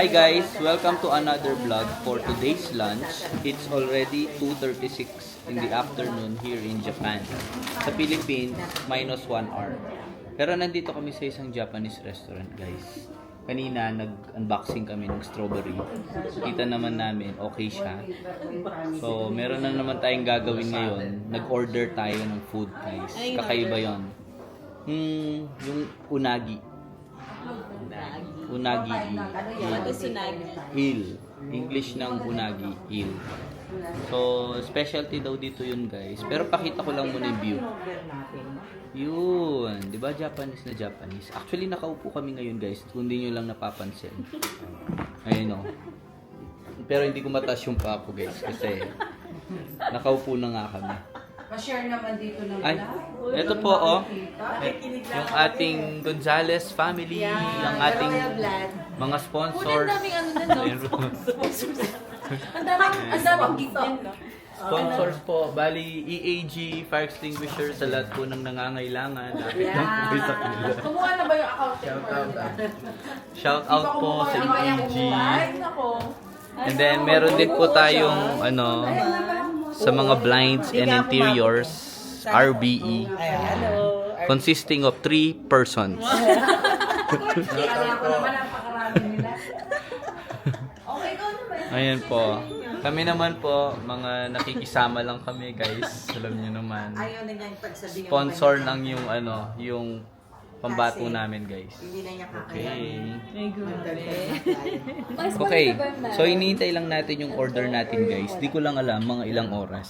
Hi guys! Welcome to another vlog for today's lunch. It's already 2:36 in the afternoon here in Japan. Sa Philippines, minus 1 hour. Pero nandito kami sa isang Japanese restaurant guys. Kanina nag-unboxing kami ng strawberry. Kita naman namin okay siya. So meron na naman tayong gagawin ngayon. Nag-order tayo ng food guys. Kakaiba yon. Yung unagi. Unagi eel. English ng unagi eel. So, specialty daw dito yun guys. Pero pakita ko lang muna yung view. Yun. Diba Japanese na Japanese? Actually, nakaupo kami ngayon guys. Kung hindi nyo lang napapansin. Ayun o. Pero hindi ko mataas yung pa ko guys. Kasi nakaupo na nga kami. Pa-share naman dito ng ay, ito po oh. Yung ating Gonzales family, ang ating mga sponsors. Ang daming ano na, no? Ang daming gift din, no? Sponsors po, bali EAG, fire extinguisher sa lahat po ng nangangailangan. Lapit lang po sa kanila. Kumuha na ba yung account? Shout out po sa EAG. Ay, nako. And then meron din po tayong ano sa mga blinds and interiors, RBE, consisting of 3 persons. Kaya ko naman ang pakarami nila. Okay, go naman. Ayan po. Kami naman po, mga nakikisama lang kami guys. Alam niyo naman. Ayaw na niya yung pagsabi Sponsor lang yung ano, yung pambato namin guys. Hindi na niya kakayanin. Okay. Okay. So hinihintay lang natin yung order natin guys. Di ko lang alam mga ilang oras.